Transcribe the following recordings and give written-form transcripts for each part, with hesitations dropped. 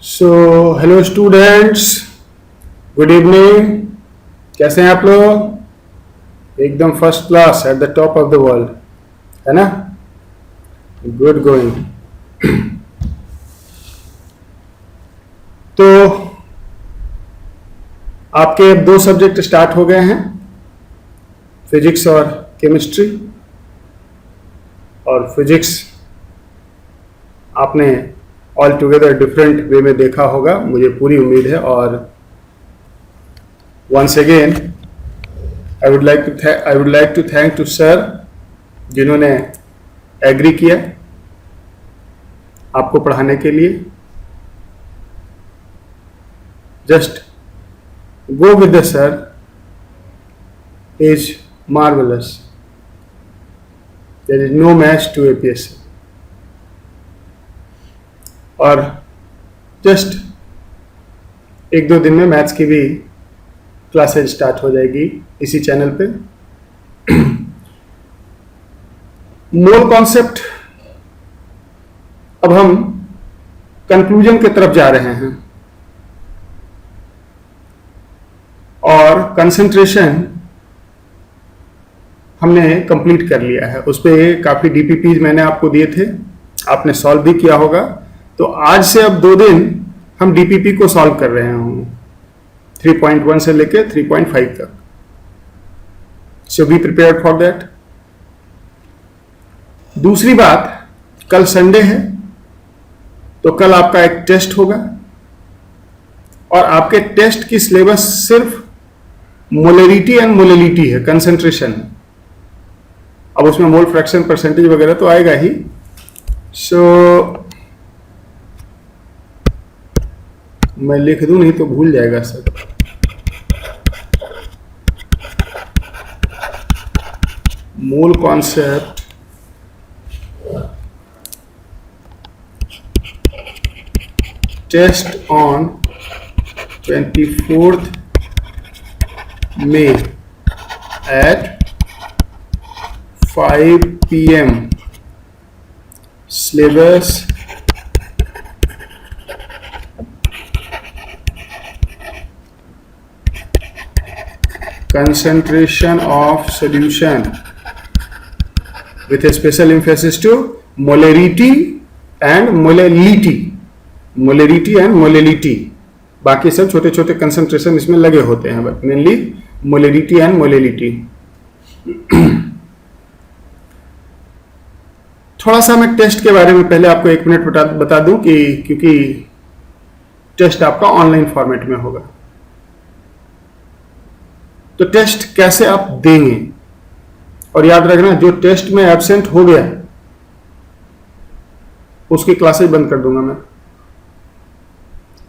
So hello students, good evening. कैसे हैं आप लोग? एकदम first class, at the top of the world, है ना? Good going. तो आपके अब 2 सब्जेक्ट स्टार्ट हो गए हैं, फिजिक्स और केमिस्ट्री। और फिजिक्स आपने ऑल टुगेदर डिफरेंट वे में देखा होगा, मुझे पूरी उम्मीद है। और once again I would like to thank to sir, जिन्होंने एग्री किया आपको पढ़ाने के लिए। Just go with the sir, is marvellous, there is no match to APSC। और जस्ट 1-2 दिन में मैथ्स की भी क्लासेज स्टार्ट हो जाएगी इसी चैनल पे। मोल कॉन्सेप्ट, अब हम कंक्लूजन की तरफ जा रहे हैं। और कंसंट्रेशन हमने कंप्लीट कर लिया है, उस पर काफ़ी DPPs मैंने आपको दिए थे, आपने सॉल्व भी किया होगा। तो आज से अब 2 दिन हम DPP को सॉल्व कर रहे हैं, 3.1 से लेके 3.5 तक। सो बी प्रिपेयर्ड फॉर दैट। दूसरी बात, कल संडे है, तो कल आपका एक टेस्ट होगा। और आपके टेस्ट की सिलेबस सिर्फ मोलरिटी एंड मोलिलिटी है, कंसंट्रेशन। अब उसमें मोल फ्रैक्शन परसेंटेज वगैरह तो आएगा ही। सो मैं लिख दूं, नहीं तो भूल जाएगा sir. Mole concept, test on 24th May at 5 PM, syllabus concentration of solution with a special emphasis to molarity and molality, molarity and molality। बाकी सब छोटे छोटे कंसंट्रेशन इसमें लगे होते हैं, but mainly molarity and molality. थोड़ा सा मैं टेस्ट के बारे में पहले आपको 1 मिनट बता दूं कि क्योंकि टेस्ट आपका ऑनलाइन फॉर्मेट में होगा, तो टेस्ट कैसे आप देंगे। और याद रखना, जो टेस्ट में एब्सेंट हो गया उसकी क्लासेस बंद कर दूंगा मैं।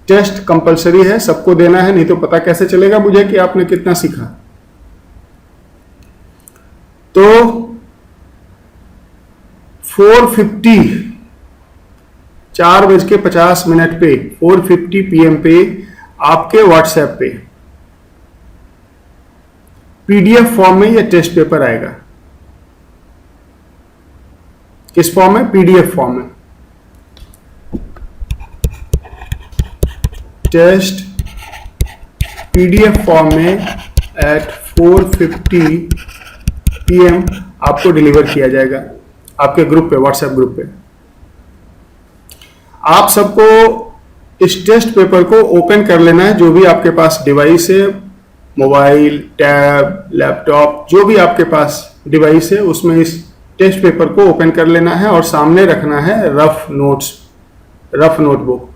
टेस्ट कंपलसरी है, सबको देना है, नहीं तो पता कैसे चलेगा मुझे कि आपने कितना सीखा। तो 4:50 4:50 पे 4:50 PM पे आपके व्हाट्सएप पे PDF फॉर्म में यह टेस्ट पेपर आएगा। किस फॉर्म में? PDF फॉर्म में। टेस्ट PDF फॉर्म में एट 4:50 PM आपको डिलीवर किया जाएगा आपके ग्रुप पे, व्हाट्सएप ग्रुप पे। आप सबको इस टेस्ट पेपर को ओपन कर लेना है, जो भी आपके पास डिवाइस है, मोबाइल, टैब, लैपटॉप, जो भी आपके पास डिवाइस है, उसमें इस टेस्ट पेपर को ओपन कर लेना है और सामने रखना है रफ नोटबुक।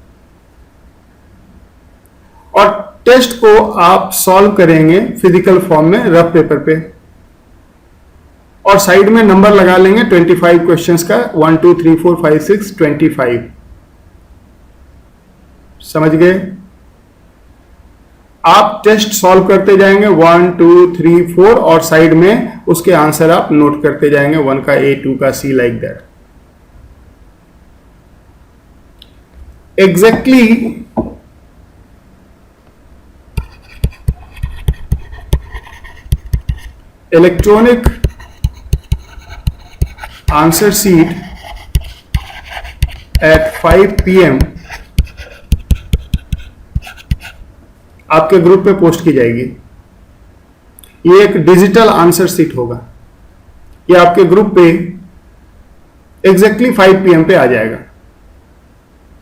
और टेस्ट को आप सॉल्व करेंगे फिजिकल फॉर्म में रफ पेपर पे, और साइड में नंबर लगा लेंगे 25 क्वेश्चंस का, 1 2 3 4 5 6 25। समझ गए? आप टेस्ट सॉल्व करते जाएंगे 1 2 3 4, और साइड में उसके आंसर आप नोट करते जाएंगे, 1 का A, 2 का C, like that. Exactly electronic answer sheet at 5 PM आपके ग्रुप पे पोस्ट की जाएगी। ये एक डिजिटल आंसर शीट होगा, ये आपके ग्रुप पे एग्जैक्टली 5 PM पे आ जाएगा,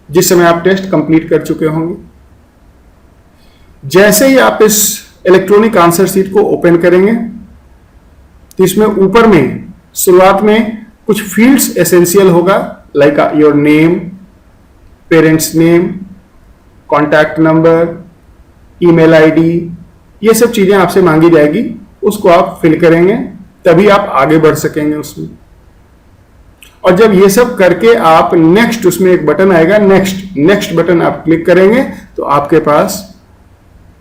जिस समय आप टेस्ट कंप्लीट कर चुके होंगे। जैसे ही आप इस इलेक्ट्रॉनिक आंसर शीट को ओपन करेंगे तो इसमें ऊपर में शुरुआत में कुछ फील्ड्स एसेंशियल होगा, like your name, parents name, contact number, email ID, ये सब चीजें आपसे मांगी जाएगी, उसको आप फिल करेंगे, तभी आप आगे बढ़ सकेंगे उसमें। और जब ये सब करके आप नेक्स्ट, उसमें एक बटन आएगा नेक्स्ट बटन आप क्लिक करेंगे तो आपके पास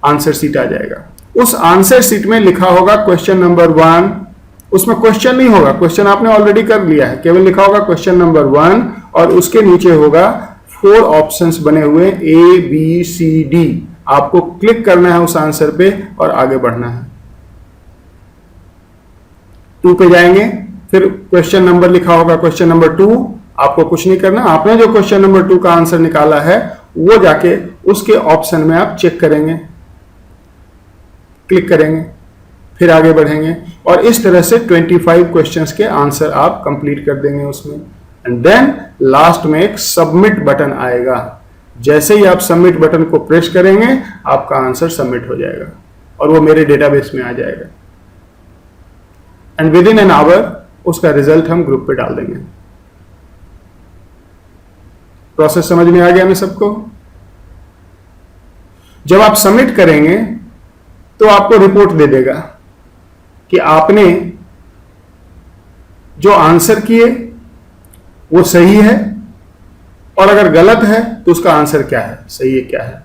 आंसर शीट आ जाएगा। उस आंसर शीट में लिखा होगा क्वेश्चन नंबर 1, उसमें क्वेश्चन नहीं होगा, क्वेश्चन आपने ऑलरेडी कर लिया है, केवल लिखा होगा क्वेश्चन नंबर 1 और उसके नीचे होगा 4 ऑप्शंस बने हुए ABCD। आपको क्लिक करना है उस आंसर पे और आगे बढ़ना है। 2 पे जाएंगे, फिर क्वेश्चन नंबर लिखा होगा क्वेश्चन नंबर 2, आपको कुछ नहीं करना, आपने जो क्वेश्चन नंबर 2 का आंसर निकाला है वो जाके उसके ऑप्शन में आप चेक करेंगे, क्लिक करेंगे, फिर आगे बढ़ेंगे और इस तरह से 25 क्वेश्चंस के आंसर आप कंप्लीट कर देंगे उसमें। एंड देन लास्ट में एक सबमिट बटन आएगा, जैसे ही आप सबमिट बटन को प्रेस करेंगे आपका आंसर सबमिट हो जाएगा और वो मेरे डेटाबेस में आ जाएगा। And with in an hour उसका रिजल्ट हम ग्रुप पे डाल देंगे। प्रोसेस समझ में आ गया हमें सबको? जब आप सबमिट करेंगे तो आपको रिपोर्ट दे देगा कि आपने जो आंसर किए वो सही है, और अगर गलत है तो उसका आंसर क्या है, सही है क्या है।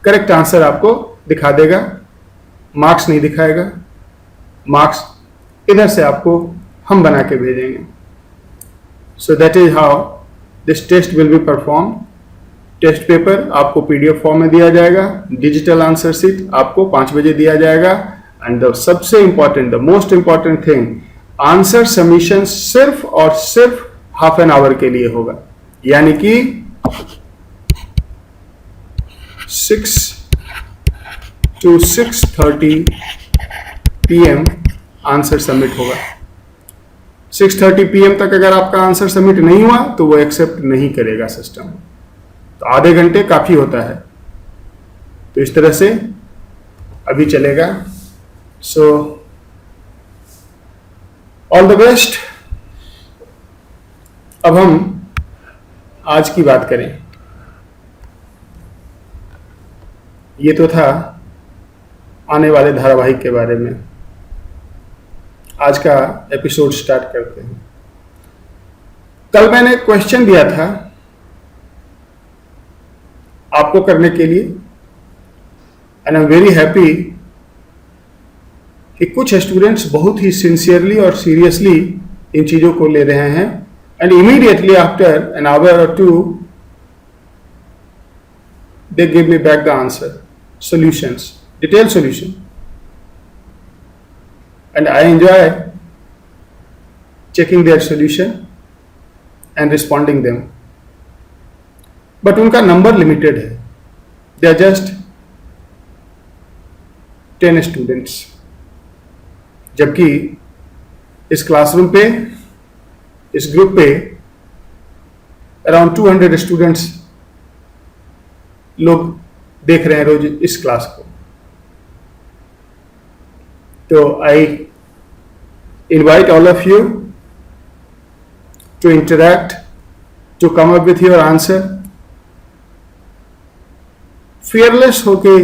करेक्ट आंसर आपको दिखा देगा, मार्क्स नहीं दिखाएगा, मार्क्स इधर से आपको हम बना के भेजेंगे। So that is how this test will be perform. Test paper आपको PDF फॉर्म में दिया जाएगा, डिजिटल आंसर शीट आपको 5 बजे दिया जाएगा। एंड द सबसे important, the most important thing, answer submission सिर्फ और सिर्फ हाफ एन आवर के लिए होगा, यानी कि 6 to 6:30 PM आंसर सबमिट होगा। 6:30 PM तक अगर आपका आंसर सबमिट नहीं हुआ तो वो एक्सेप्ट नहीं करेगा सिस्टम। तो आधे घंटे काफी होता है, तो इस तरह से अभी चलेगा। So all the best. अब हम आज की बात करें। ये तो था आने वाले धारावाहिक के बारे में। आज का एपिसोड स्टार्ट करते हैं। कल मैंने क्वेश्चन दिया था आपको करने के लिए, and I am very happy कि कुछ स्टूडेंट्स बहुत ही सिंसियरली और सीरियसली इन चीजों को ले रहे हैं। And immediately after an hour और 2 they give me back the answer, solutions, detailed solution, and I enjoy checking their solution and responding them. But उनका नंबर लिमिटेड है, they are just 10 students, जबकि इस क्लासरूम पे, इस group पे around 200 students लोग देख रहे हैं रोज इस क्लास को। तो I invite all of you to interact, to come up with your answer. Fearless होके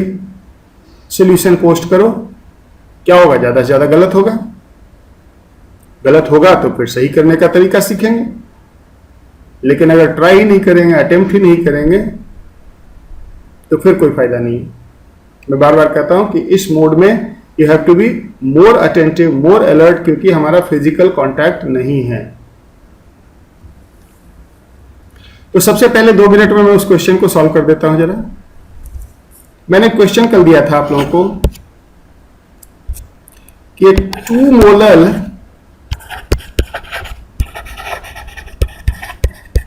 सॉल्यूशन पोस्ट करो। क्या होगा, ज्यादा से ज्यादा गलत होगा, गलत होगा तो फिर सही करने का तरीका सीखेंगे। लेकिन अगर ट्राई ही नहीं करेंगे, अटेम्प्ट ही नहीं करेंगे, तो फिर कोई फायदा नहीं है। मैं बार बार कहता हूं कि इस मोड में you have to be more attentive, more alert, क्योंकि हमारा फिजिकल कांटेक्ट नहीं है। तो सबसे पहले 2 मिनट में मैं उस क्वेश्चन को सॉल्व कर देता हूं जरा। मैंने क्वेश्चन कल दिया था आप लोगों को कि 2 मोलर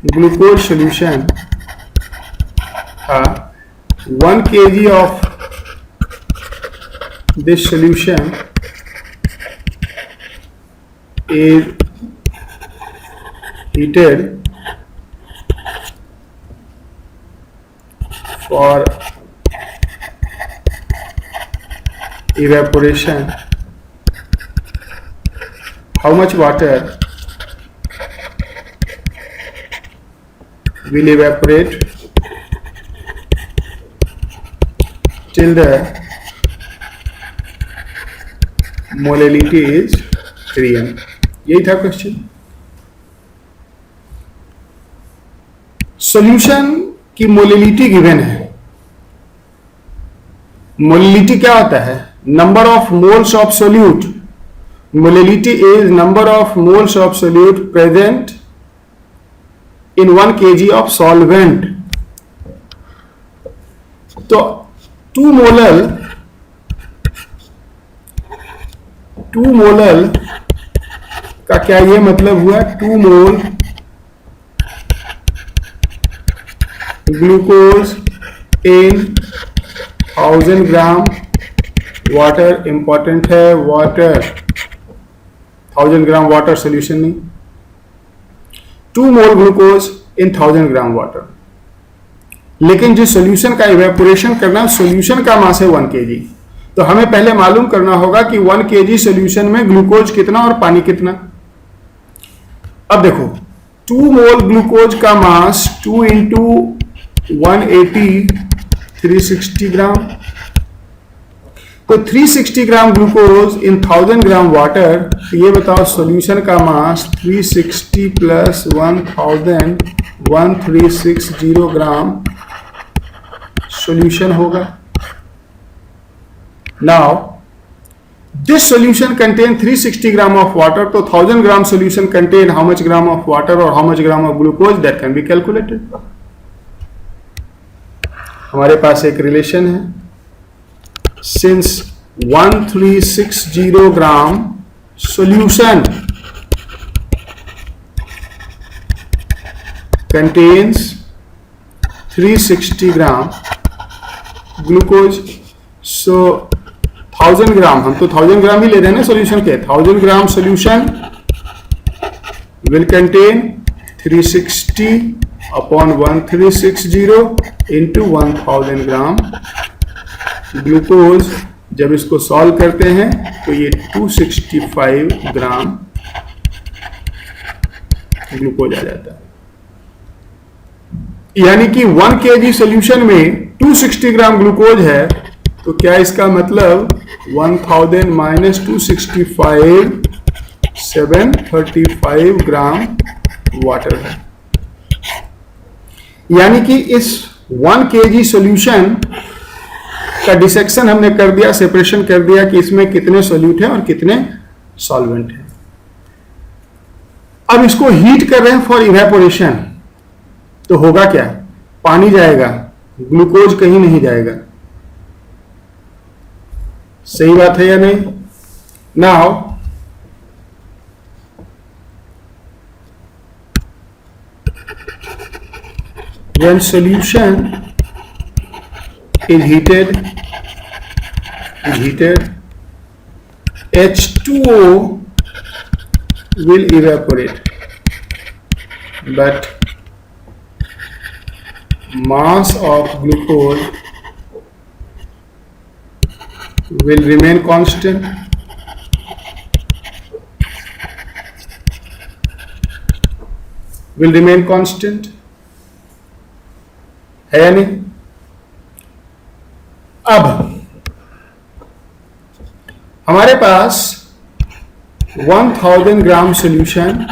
ग्लूकोज सॉल्यूशन था 1 kg of this solution is heated for evaporation, how much water will evaporate till the molality is 3m. यही था क्वेश्चन. सॉल्यूशन की मोलिलिटी गिवन है. मोलिलिटी क्या होता है? Number of moles of solute. Molality is number of moles of solute present in 1 kg of solvent. तो 2 molal का क्या ये मतलब हुआ? 2 mole glucose in 1000 gram water. Important है वाटर, 1000 ग्राम वाटर सोल्यूशन नहीं. 2 mole glucose in 1000 gram water. लेकिन जिस सोल्यूशन का इवेपोरेशन करना है, सोल्यूशन का मास है 1 kg. तो हमें पहले मालूम करना होगा कि 1 kg सोल्यूशन में ग्लूकोज कितना और पानी कितना. अब देखो 2 मोल ग्लूकोज का मास 2 इंटू 180 360 ग्राम. तो 360 gram glucose in 1000 gram water. तो ये बताओ सॉल्यूशन का मास 360 प्लस 1000 1360 ग्राम सॉल्यूशन होगा. Now this solution contain 360 gram of water. तो 1000 gram solution contain how much gram of water or how much gram of glucose, that can be calculated. हमारे पास एक relation है. Since 1360 gram solution contains 360 gram glucose, so 1000 ग्राम, हम तो 1000 ग्राम ही ले रहे हैं ना सोल्यूशन के. 1000 gram solution will contain 360 upon 1360 into 1000 gram glucose. जब इसको सॉल्व करते हैं तो ये 265 ग्राम ग्लूकोज आ जाता है. यानी कि 1 kg सोल्यूशन में 260 ग्राम ग्लूकोज है. तो क्या इसका मतलब 1000 माइनस 265 735 ग्राम वाटर है. यानी कि इस 1 kg सॉल्यूशन का डिसेक्शन हमने कर दिया, सेपरेशन कर दिया कि इसमें कितने सॉल्यूट हैं और कितने सॉल्वेंट हैं. अब इसको हीट कर रहे हैं फॉर इवेपोरेशन. तो होगा क्या? पानी जाएगा, ग्लूकोज कहीं नहीं जाएगा. सही बात है या नहीं? Now when solution is heated, H2O will evaporate, but mass of glucose will remain constant. Will remain constant है या नहीं? अब हमारे पास 1000 ग्राम सॉल्यूशन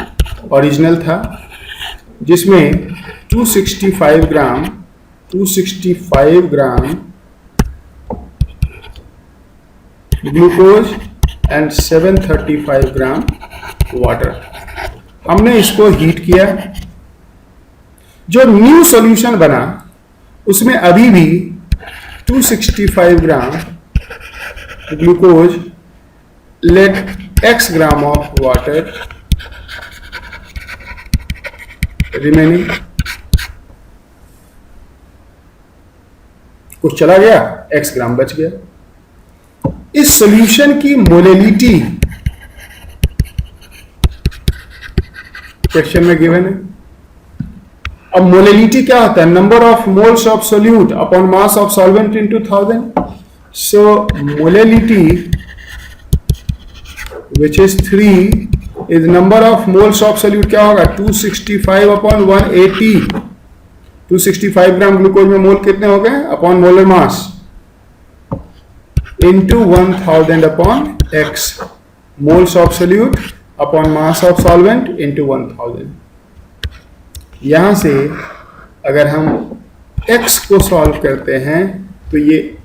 ओरिजिनल था, जिसमें 265 gram glucose and 735 gram water. हमने इसको हीट किया. जो न्यू सॉल्यूशन बना उसमें अभी भी 265 gram glucose let x gram of water remaining. कुछ चला गया, x ग्राम बच गया. इस सॉल्यूशन की मोलेलिटी क्वेश्चन में गिवन है। अब मोलेलिटी क्या होता है? Number of moles of solute upon mass of solvent into 1000। So molality which is 3 is number of moles of solute. क्या होगा? 265 अपॉन 180। 265 ग्राम ग्लूकोज में मोल कितने हो गए? Upon molar mass into 1000 upon x. Moles of solute upon mass of solvent into 1000। यहां से अगर हम x को सॉल्व करते हैं तो ये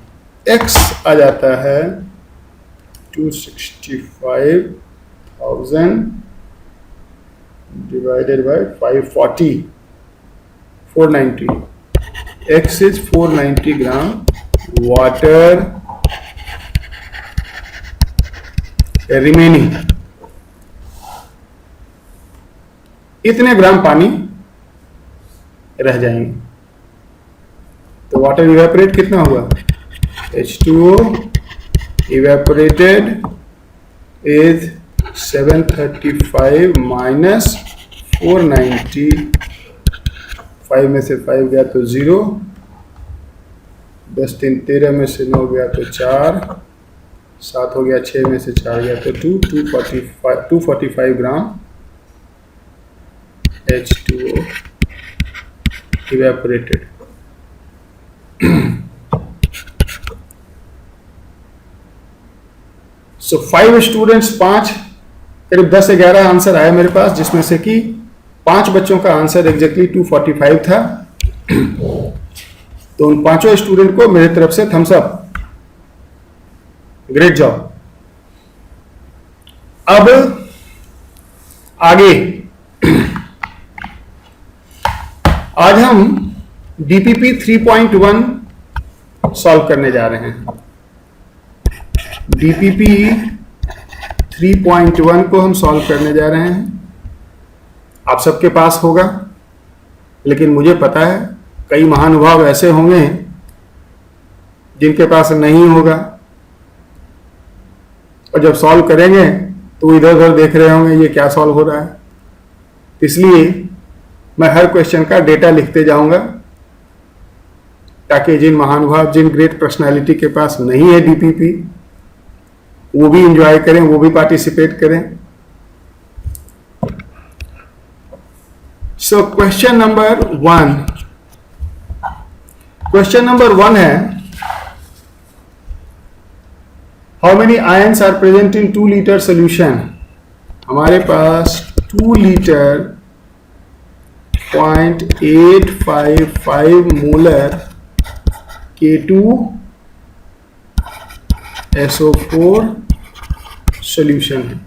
x आ जाता है 265,000 divided by 540, 490। x is 490 gram water remaining. इतने ग्राम पानी रह जाएंगे। तो वाटर इवेपोरेट कितना हुआ? H2O evaporated is 735 minus 490। 5 में से 5 गया तो 0, 10 3 13 में से 9 गया तो 4, 7 हो गया, 6 में से 4 गया तो 2, 245 ग्राम H2O evaporated। सो 5 स्टूडेंट्स, 5 करीब 10 से 11 आंसर आया मेरे पास, जिसमें से कि 5 बच्चों का आंसर एग्जैक्टली 245 था। तो उन 5 स्टूडेंट को मेरी तरफ से थम्स अप, ग्रेट जॉब। अब आगे आज हम डीपीपी 3.1 सॉल्व करने जा रहे हैं। डीपीपी 3.1 को हम सॉल्व करने जा रहे हैं। आप सबके पास होगा, लेकिन मुझे पता है कई महानुभाव ऐसे होंगे जिनके पास नहीं होगा, और जब सॉल्व करेंगे तो इधर उधर देख रहे होंगे ये क्या सॉल्व हो रहा है। इसलिए मैं हर क्वेश्चन का डेटा लिखते जाऊंगा, ताकि जिन महानुभाव, जिन ग्रेट पर्सनालिटी के पास नहीं है डीपीपी, वो भी एंजॉय करें, वो भी पार्टिसिपेट करें। So question number 1, question number 1 है, how many ions are present in 2 litre solution. हमारे पास 2 लीटर 0.855 मोलर K2SO4 सॉल्यूशन है।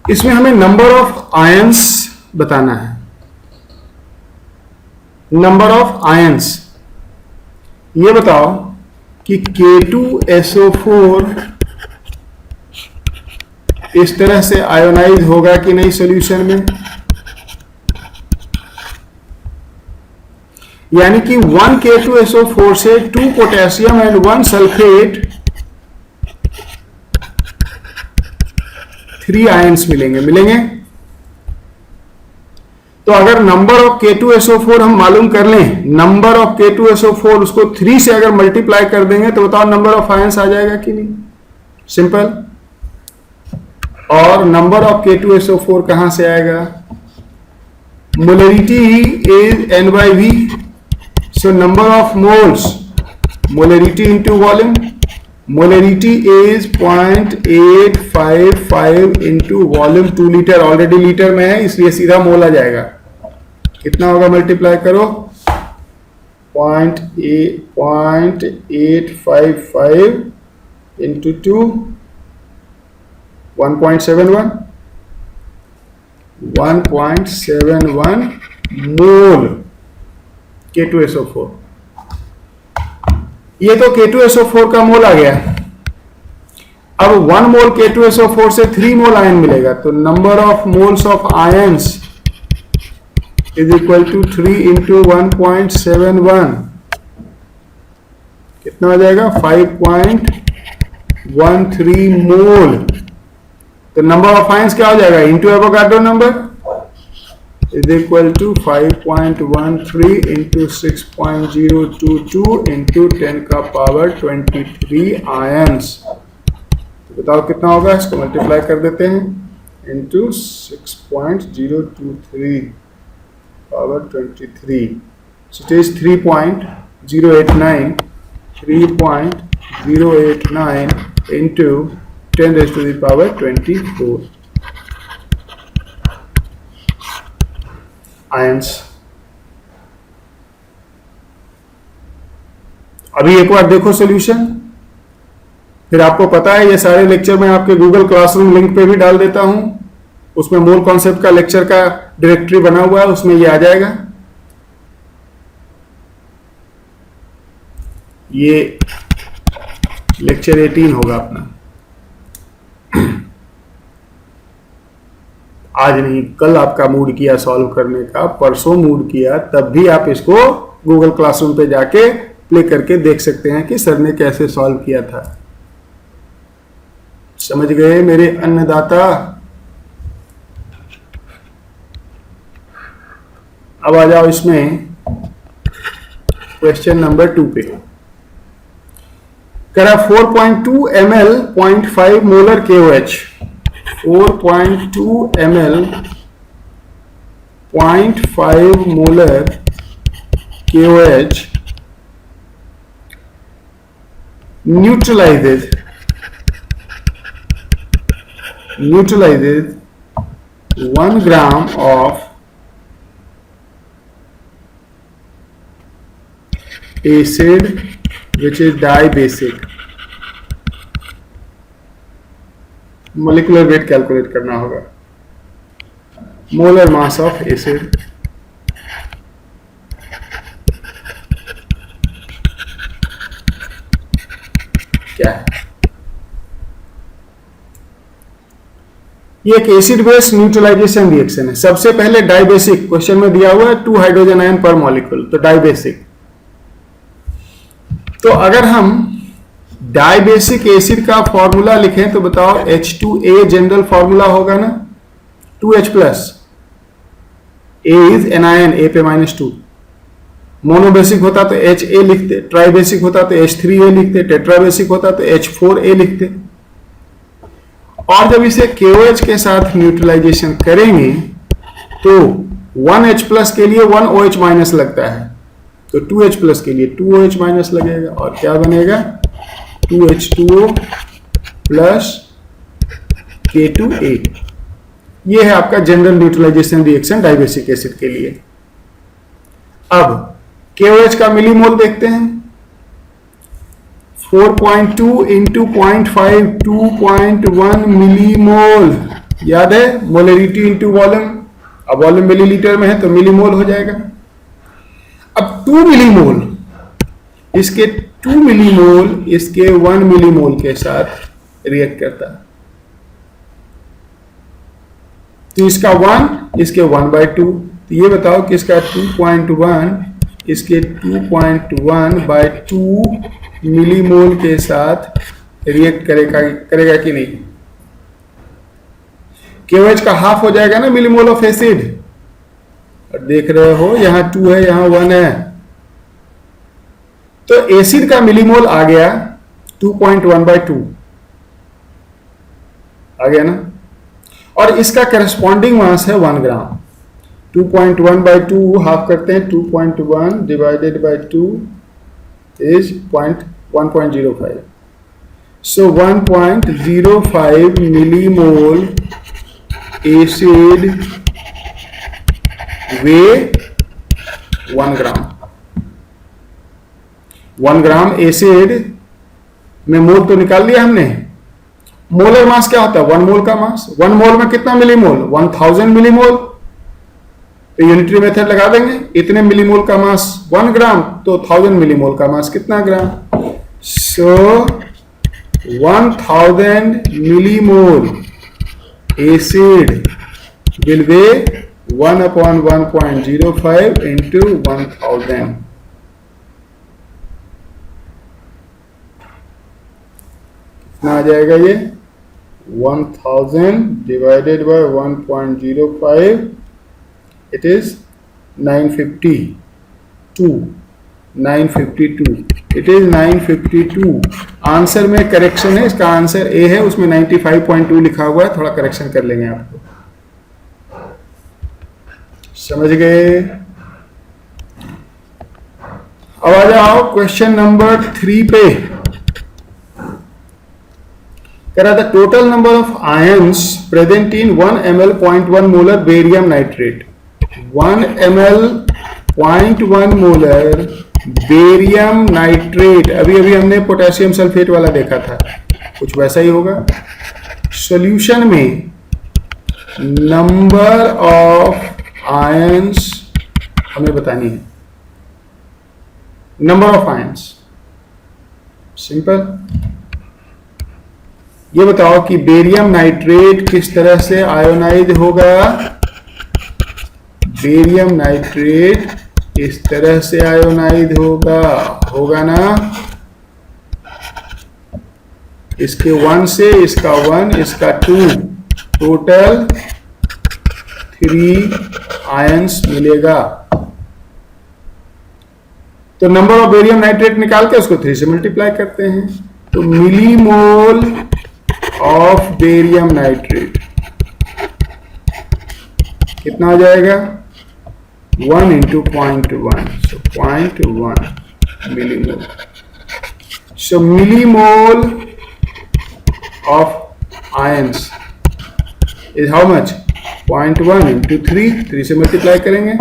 इसमें हमें नंबर ऑफ आयंस बताना है। नंबर ऑफ आयंस, ये बताओ कि K2SO4 इस तरह से आयोनाइज होगा कि नहीं सॉल्यूशन में। यानी कि 1 K2SO4 से 2 पोटेशियम एंड 1 सल्फेट 3 आयंस मिलेंगे। तो अगर नंबर ऑफ K2SO4 हम मालूम कर लें, नंबर ऑफ K2SO4 उसको 3 से अगर मल्टीप्लाई कर देंगे तो बताओ नंबर ऑफ आयंस आ जाएगा कि नहीं। सिंपल। और नंबर ऑफ K2SO4 कहां से आएगा? Molarity is N/V। So number of moles, molarity into volume, molarity is 0.855 into volume 2 litre, already litre में है इसलिए सीधा मोल आ जाएगा। कितना होगा? मल्टीप्लाई करो, 0.855 into 2, 1.71 मोल K2SO4। ये तो K2SO4 का मोल आ गया। अब 1 मोल K2SO4 से 3 मोल आयन मिलेगा, तो number of moles of ions is equal to 3 into 1.71। कितना हो जाएगा? 5.2 5.13 मोल। तो नंबर ऑफ आयंस क्या हो जाएगा, into Avogadro number is equal to 5.13 into 6.022 into 10 का पावर 23 आयंस। तो बताओ कितना होगा, इसको मल्टीप्लाई कर देते हैं, into 6.023 power 23, so it is 3.089 into 10 raised to the power 24 ions. अभी एक बार देखो सॉल्यूशन, फिर आपको पता है ये सारे लेक्चर मैं आपके गूगल क्लासरूम लिंक पे भी डाल देता हूं, उसमें मोल कॉन्सेप्ट का लेक्चर का डायरेक्टरी बना हुआ है, उसमें ये आ जाएगा। ये लेक्चर 18 होगा अपना, आज नहीं कल आपका मूड किया सॉल्व करने का, परसों मूड किया, तब भी आप इसको गूगल क्लासरूम पे जाके प्ले करके देख सकते हैं कि सर ने कैसे सॉल्व किया था। समझ गए मेरे अन्नदाता? अब आ जाओ इसमें क्वेश्चन नंबर 2 पे। करा 4.2 ml 0.5 molar KOH, 4.2 ml 0.5 molar KOH neutralizes 1 gram of acid which is dibasic। Molecular weight calculate करना होगा, मोलर मास ऑफ एसिड क्या है। ये एक एसिड बेस न्यूट्रलाइजेशन रिएक्शन है। सबसे पहले डाइबेसिक, क्वेश्चन में दिया हुआ है 2 हाइड्रोजन आयन पर मॉलिक्यूल, तो डाइबेसिक। तो अगर हम डाइबेसिक एसिड का फॉर्मूला लिखें तो बताओ, H2A जनरल फॉर्मूला होगा ना, 2H plus, A is anion, A पे -2। मोनोबेसिक होता तो HA लिखते, ट्राइबेसिक होता तो H3A लिखते, टेट्राबेसिक होता तो H4A लिखते। और जब इसे KOH के साथ न्यूट्रलाइजेशन करेंगे तो 1H प्लस के लिए 1OH माइनस लगता है, तो 2H प्लस के लिए 2OH माइनस लगेगा, और क्या बनेगा 2H2O प्लस K2A। ये है आपका general neutralisation reaction dibasic acid के लिए। अब KOH का मिलीमोल देखते हैं, 4.2 इंटू 0.5 2.1 मिलीमोल। याद है मोलरिटी इंटू वॉल्यूम, अब वॉल्यूम मिलीलीटर में है तो मिलीमोल हो जाएगा। अब 2 मिलीमोल, इसके 2 मिलीमोल इसके 1 मिलीमोल के साथ रिएक्ट करता है, तो इसका 1 इसके 1/2। तो ये बताओ कि इसका 2.1 इसके 2.1/2 मिलीमोल के साथ रिएक्ट करेगा कि नहीं। KOH का हाफ हो जाएगा ना मिलीमोल ऑफ एसिड, और देख रहे हो यहां 2 है यहां 1 है, तो एसिड का मिलीमोल आ गया 2.1/2 आ गया ना, और इसका करस्पॉन्डिंग मास है 1 ग्राम। 2.1/2 हाफ करते हैं, 2.1 divided by 2 is 1.05, so 1.05 millimole acid way 1 gram. 1 gram acid में मोल तो निकाल लिया हमने। मोलर मास क्या होता है, 1 मोल का मास। 1 मोल में कितना मिलीमोल, 1000 मिलीमोल। तो यूनिटरी मेथड लगा देंगे, इतने मिलीमोल का मास 1 ग्राम, तो 1000 मिलीमोल का मास कितना ग्राम। सो 1000 millimole acid will way 1/1.05 into 1000। कितना आ जाएगा ये 1000 divided by 1.05, it is 952, 952, it is 952। Answer में करेक्शन है, इसका आंसर ए है, उसमें 95.2 लिखा हुआ है, थोड़ा करेक्शन कर लेंगे आपको। समझ गए? अब आ जाओ क्वेश्चन नंबर 3 पे। कह रहा था total number of ions present in 1 ml 0.1 molar barium nitrate. 1 ml 0.1 molar barium nitrate, अभी अभी हमने पोटेशियम सल्फेट वाला देखा था, कुछ वैसा ही होगा। सॉल्यूशन में नंबर ऑफ आयंस हमें बतानी है, नंबर ऑफ आयंस। सिंपल। ये बताओ कि बेरियम नाइट्रेट किस तरह से आयोनाइज होगा। बेरियम नाइट्रेट इस तरह से आयोनाइज होगा ना, इसके 1 से इसका 1, इसका 2, टोटल 3 आयंस मिलेगा। तो नंबर ऑफ बेरियम नाइट्रेट निकाल के उसको 3 से मल्टीप्लाई करते हैं, तो मिलीमोल ऑफ बेरियम नाइट्रेट कितना आ जाएगा 1 into 0.1, so 0.1 millimole. So millimole of ions is how much? 0.1 into 3, 3 से मल्टीप्लाई करेंगे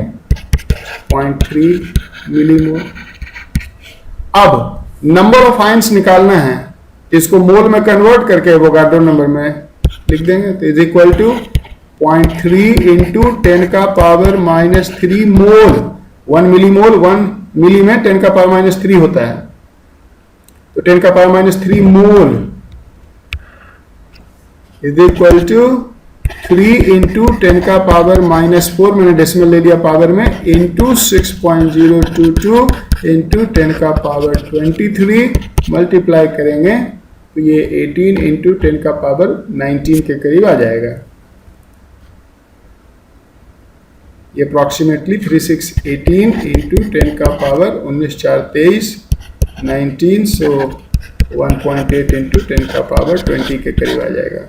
0.3 मिलीमोल। अब नंबर ऑफ आयंस निकालना है, इसको मोल में कन्वर्ट करके एवोगाड्रो नंबर में लिख देंगे, तो इज इक्वल टू 0.3 इंटू 10 का पावर -3 मोल। 1 मिलीमोल 1 मिली में 10 का पावर -3 होता है, तो 10 का power -3 mole is equal to 3 into 10 का पावर -4, मैंने डेसिमल ले लिया पावर में, इंटू 6.022 इंटू 10 का पावर 23 मल्टीप्लाई करेंगे तो ये 18 इंटू 10 का पावर 19 के करीब आ जाएगा। ये अप्रॉक्सीमेटली 3618 इंटू 10 का पावर 19 4 23 19, सो 1.8 इंटू 10 का पावर 20 के करीब आ जाएगा।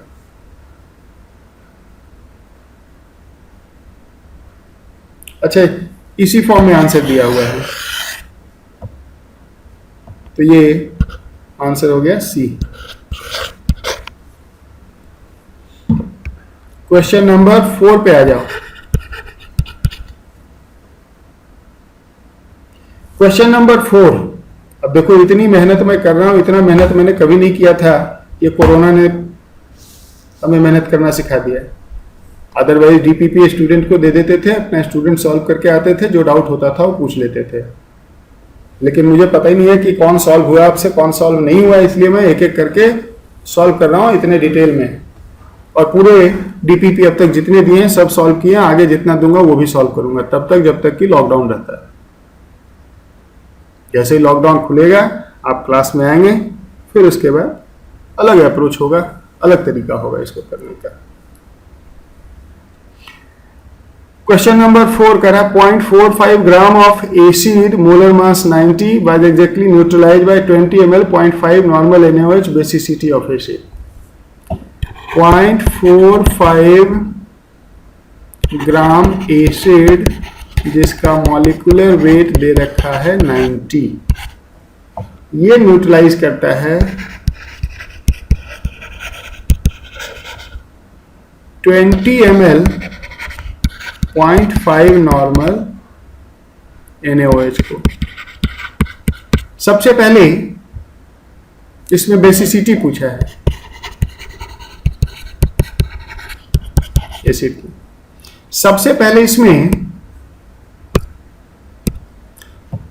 अच्छा, इसी फॉर्म में आंसर दिया हुआ है, तो ये आंसर हो गया सी। क्वेश्चन नंबर 4 पे आ जाओ। क्वेश्चन नंबर 4, अब देखो इतनी मेहनत मैं कर रहा हूं, इतना मेहनत मैंने कभी नहीं किया था, ये कोरोना ने हमें मेहनत करना सिखा दिया है। अदरवाइज डीपीपी स्टूडेंट को दे देते थे, अपना स्टूडेंट सॉल्व करके आते थे, जो डाउट होता था वो पूछ लेते थे, लेकिन मुझे पता ही नहीं है कि कौन सॉल्व हुआ आपसे, कौन सॉल्व नहीं हुआ, इसलिए मैं एक एक करके सॉल्व कर रहा हूँ इतने डिटेल में। और पूरे डीपीपी अब तक जितने दिए हैं सब सॉल्व किए, आगे जितना दूंगा वो भी सॉल्व करूंगा, तब तक जब तक कि लॉकडाउन रहता है। जैसे ही लॉकडाउन खुलेगा आप क्लास में आएंगे, फिर उसके बाद अलग अप्रोच होगा, अलग तरीका होगा इसको करने का। क्वेश्चन नंबर 4 करा 0.45 gram of acid molar mass 90 was exactly neutralized by 20 ml 0.5 normal NaOH basicity of acid। 0.45 gram acid जिसका मॉलिक्यूलर वेट दे रखा है 90, ये न्यूट्रलाइज करता है 20 ml 0.5 नॉर्मल NaOH को। सबसे पहले इसमें बेसिसिटी पूछा है एसिड की। सबसे पहले इसमें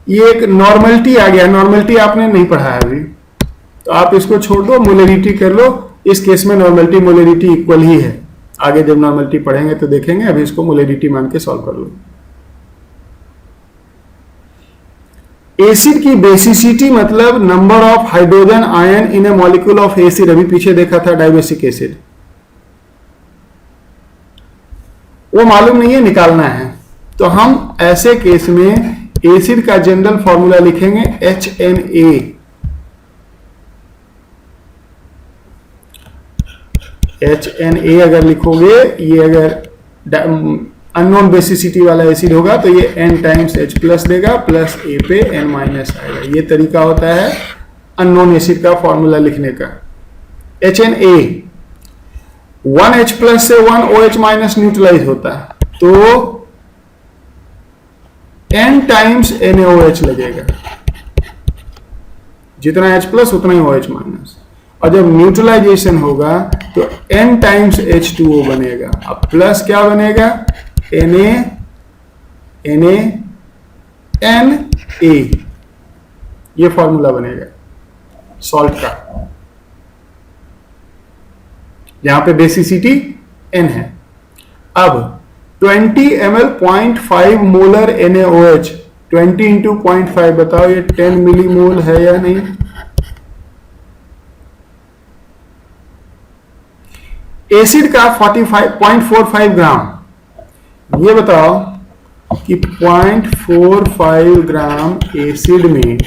ये एक नॉर्मलिटी आ गया, नॉर्मलिटी आपने नहीं पढ़ा है अभी, तो आप इसको छोड़ दो, मोलरिटी कर लो। इस केस में नॉर्मलिटी मोलरिटी इक्वल ही है, आगे जब नॉर्मलिटी पढ़ेंगे तो देखेंगे, अभी इसको मोलरिटी मान के सॉल्व कर लो। एसिड की बेसिसिटी मतलब number of hydrogen ion in A molecule of acid, अभी पीछे देखा था डाइबेसिक एसिड, वो मालूम नहीं है, निकालना है। तो हम ऐसे केस में एसिड का जनरल फॉर्मूला लिखेंगे HNA। HNA अगर लिखोगे, ये अगर अननोन बेसिसिटी वाला एसिड होगा तो ये N टाइम्स H प्लस देगा, प्लस A पे N माइनस आएगा। ये तरीका होता है अननोन एसिड का फॉर्मूला लिखने का। HNA 1H प्लस से 1OH माइनस न्यूट्रलाइज होता है, तो N टाइम्स NaOH लगेगा, जितना H प्लस उतना ही OH माइनस, और जब न्यूट्रलाइजेशन होगा तो N टाइम्स H2O बनेगा। अब प्लस क्या बनेगा, Na ये फॉर्मूला बनेगा सॉल्ट का, यहां पे बेसिसिटी N है। अब 20 ml 0.5 मोलर NaOH, 20 इंटू 0.5 बताओ ये 10 मिलीमोल है या नहीं। एसिड का 0.45 ग्राम, ये बताओ कि 0.45 ग्राम एसिड में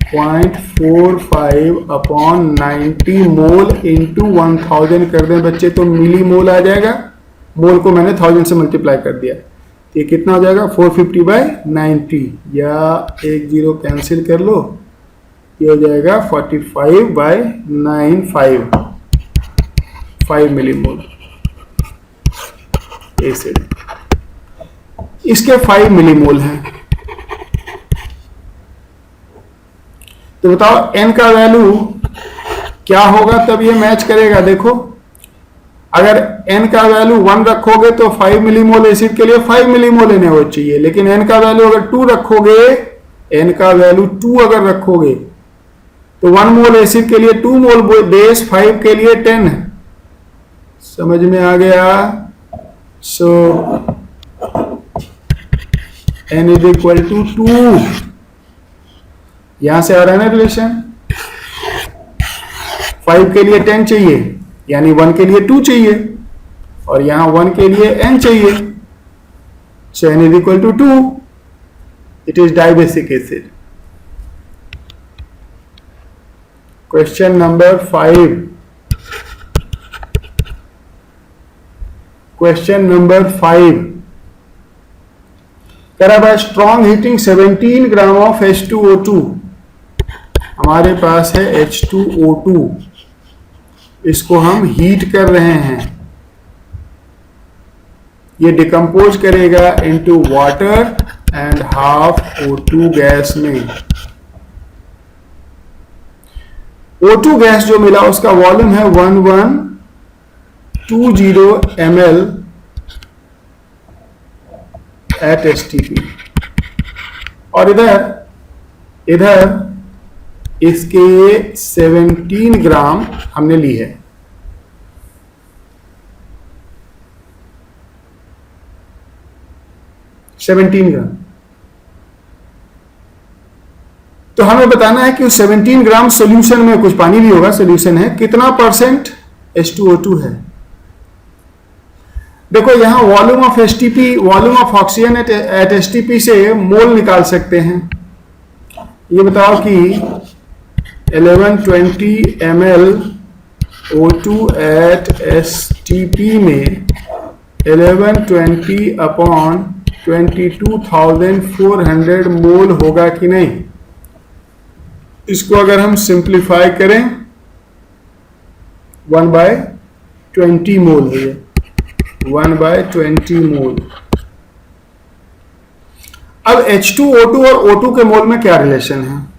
0.45 अपॉन 90 मोल इंटू 1000 कर दें बच्चे, तो मिली मोल आ जाएगा। मोल को मैंने 1000 से मल्टीप्लाई कर दिया, तो ये कितना हो जाएगा 450/90, या एक जीरो कैंसिल कर लो, ये हो जाएगा 45/9 5 मिलीमोल एसिड। इसके 5 मिलीमोल हैं, तो बताओ N का वैल्यू क्या होगा तब ये मैच करेगा। देखो अगर N का वैल्यू 1 रखोगे तो 5 मिलीमोल एसिड के लिए 5 मिलीमोल NaOH चाहिए, लेकिन N का वैल्यू अगर 2 रखोगे, N का वैल्यू 2 अगर रखोगे तो 1 मोल एसिड के लिए 2 मोल बेस, 5 के लिए 10। समझ में आ गया। सो N इज इक्वल टू 2, यहां से आ रहा है ना रिलेशन। 5 के लिए 10 चाहिए, यानी 1 के लिए 2 चाहिए, और यहां 1 के लिए N चाहिए, so N is equal to 2। It is dibasic acid. Question number 5। Question number 5 करा by strong heating 17 gram of H2O2। हमारे पास है H2O2, इसको हम हीट कर रहे हैं, ये डिकम्पोज करेगा into water and half O2 gas में। O2 गैस जो मिला उसका वॉल्यूम है 1120 ml एट STP, और इधर इसके 17 ग्राम हमने ली है। तो हमें बताना है कि 17 ग्राम सॉल्यूशन में, कुछ पानी भी होगा, सॉल्यूशन है, कितना परसेंट H2O2 है। देखो यहां volume of STP, volume of oxygen at STP से मोल निकाल सकते हैं। ये बताओ कि 1120 ml O2 एट STP में 1120 अपॉन 22,400 मोल होगा कि नहीं। इसको अगर हम सिंप्लीफाई करें 1/20 मोल है, 1/20 मोल। अब H2O2 और O2 के मोल में क्या रिलेशन है।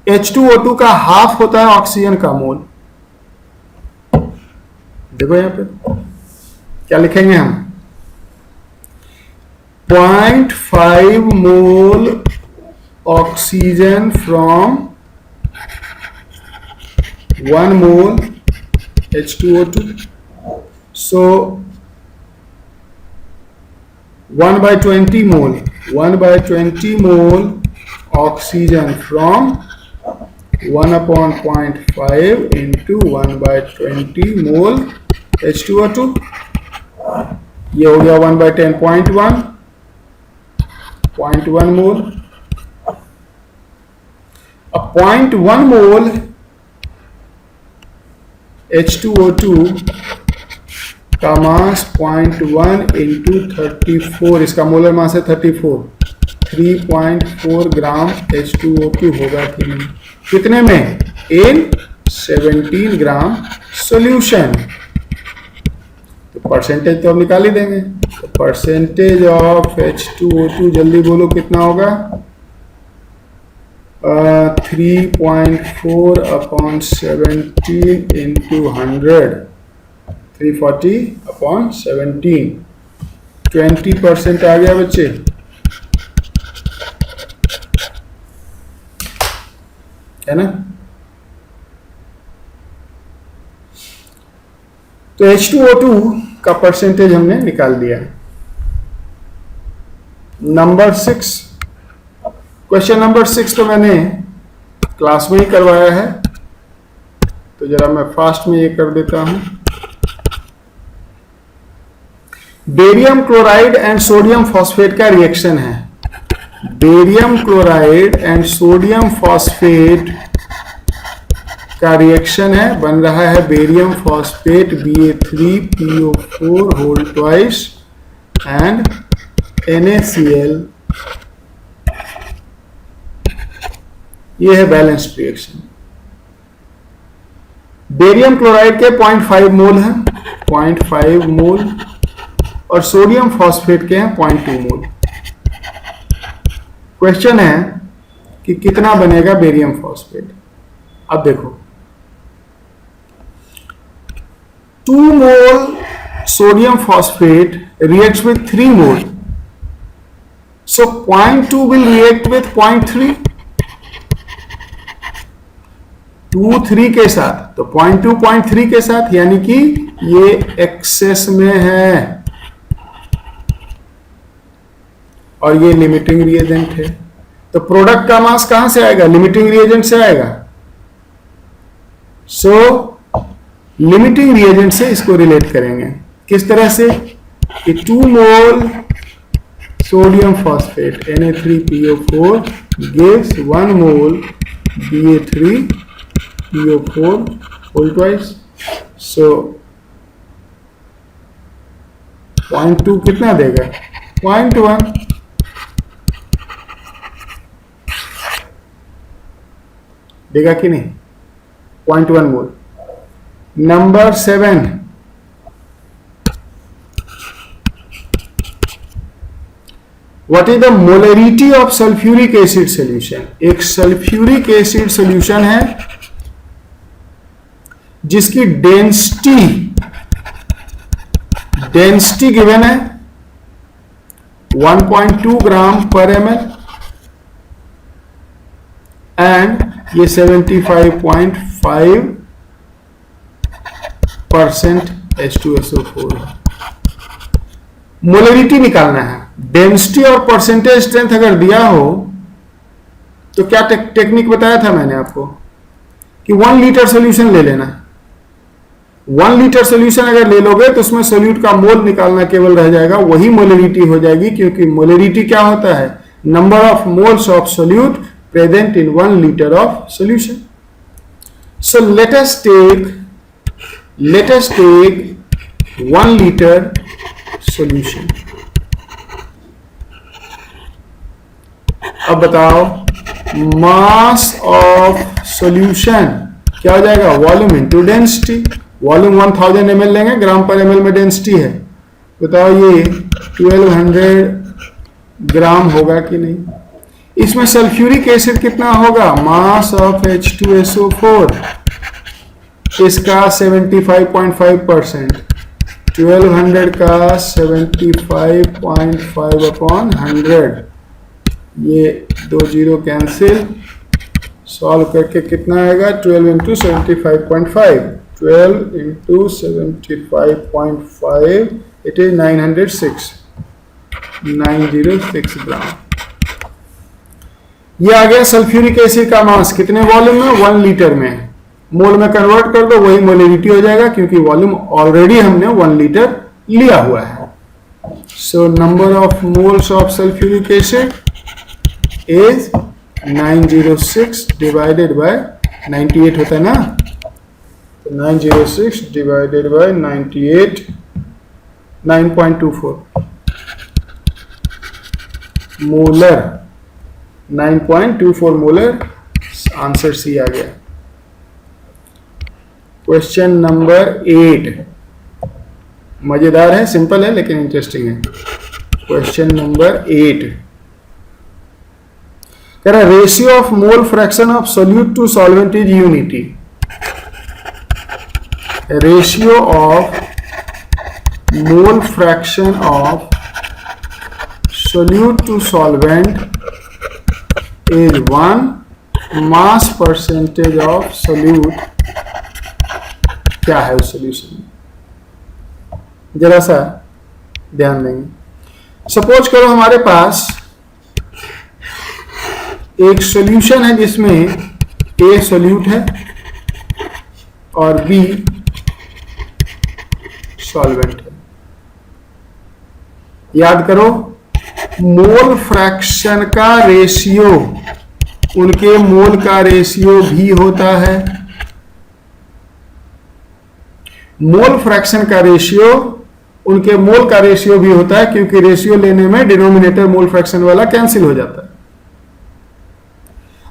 H2O2 का हाफ होता है ऑक्सीजन का मोल। देखो यहां पे क्या लिखेंगे हम, 0.5 मोल oxygen from 1 mole H2O2। So 1/20 mole, 1/20 mole oxygen from 1/0.5 into 1/20 mole H2O2, ये हो गया 1/10 0.1 मोल। अब 0.1 मोल H2O2 का मास 0.1 इंटू 34, इसका मोलर मास है 34, 3.4 ग्राम H2O2 होगा कि नहीं, कितने में, इन 17 ग्राम सॉल्यूशन। तो परसेंटेज तो अब निकाल ही देंगे, तो परसेंटेज ऑफ H2O2 जल्दी बोलो कितना होगा, 3.4/17 इंटू 100, 340/17, 20% आ गया बच्चे। है ना। तो H2O2 का परसेंटेज हमने निकाल दिया। नंबर 6, क्वेश्चन नंबर 6 तो मैंने क्लास में ही करवाया है, तो जरा मैं फास्ट में ये कर देता हूं। Barium chloride and sodium phosphate का रिएक्शन है, barium chloride and sodium phosphate का रिएक्शन है, बन रहा है barium phosphate Ba3PO4 whole twice and NaCl, ये है बैलेंस्ड रिएक्शन। बेरियम क्लोराइड के 0.5 मोल है, 0.5 मोल, और सोडियम फॉस्फेट के हैं 0.2 मोल। क्वेश्चन है कि कितना बनेगा बेरियम फॉस्फेट। अब देखो, 2 मोल sodium phosphate reacts with 3 mole, so 0.2 will react with 0.3, 2 3 के साथ, तो 0.2 0.3 के साथ, यानी कि ये एक्सेस में है और ये लिमिटिंग रिएजेंट है। तो प्रोडक्ट का मास कहां से आएगा, लिमिटिंग रिएजेंट से आएगा। सो लिमिटिंग रिएजेंट से इसको रिलेट करेंगे, किस तरह से, कि 2 मोल सोडियम फॉस्फेट Na3PO4 gives 1 मोल Ba3PO4 whole twice, so 0.2 कितना देगा, 0.1, देगा कि नहीं, 0.1 mole. Number 7, what is the molarity of sulphuric acid solution. एक सल्फ्यूरिक एसिड सोल्यूशन है जिसकी डेंसिटी गिवन है 1.2 ग्राम पर ml एंड ये 75.5% H2SO4 है। मोलरिटी निकालना है, डेंसिटी और परसेंटेज स्ट्रेंथ अगर दिया हो तो क्या टेक्निक बताया था मैंने आपको कि 1 लीटर सोल्यूशन ले लेना। 1 लीटर सोल्यूशन अगर ले लोगे तो उसमें सोल्यूट का मोल निकालना केवल रह जाएगा, वही मोलरिटी हो जाएगी, क्योंकि मोलरिटी क्या होता है, number of moles of solute present in 1 litre of solution. So let us take 1 litre solution. अब बताओ मास ऑफ सॉल्यूशन क्या हो जाएगा, volume into density. Volume 1000 ml लेंगे, ग्राम पर ml में डेंसिटी है, बताओ ये 1200 ग्राम होगा कि नहीं। इसमें सल्फ्यूरिक एसिड कितना होगा, मास ऑफ H2SO4 इसका 75.5%, 1200 का 75.5/100, ये 2 जीरो कैंसिल, सॉल्व करके कितना आएगा, 12 इंटू 75.5, 12 इंटू 75.5, इट इज 906। 906 ग्राम। ये आ गया सल्फ्यूरिक एसिड का मास कितने वॉल्यूम में, 1 लीटर में। मोल में कन्वर्ट कर दो, वही मोलिडिटी हो जाएगा क्योंकि वॉल्यूम ऑलरेडी हमने 1 लीटर लिया हुआ है। So number of moles of sulphuric acid is 906 divided by 98 होता है ना, तो 906 divided by 98, 9.24 molar, 9.24 molar. Answer C आ गया। क्वेश्चन नंबर 8 मजेदार है, सिंपल है लेकिन इंटरेस्टिंग है। क्वेश्चन नंबर 8 कह रहा है ratio of mole fraction of solute to solvent is unity. Ratio of mole fraction of solute to solvent is 1, mass percentage of solute क्या है उस सोल्यूशन में, जरा सा ध्यान देंगे। सपोज करो हमारे पास एक सॉल्यूशन है जिसमें ए सोल्यूट है और बी सॉल्वेंट है। याद करो मोल फ्रैक्शन का रेशियो उनके मोल का रेशियो भी होता है। मोल फ्रैक्शन का रेशियो उनके मोल का रेशियो भी होता है क्योंकि रेशियो लेने में डिनोमिनेटर मोल फ्रैक्शन वाला कैंसिल हो जाता है।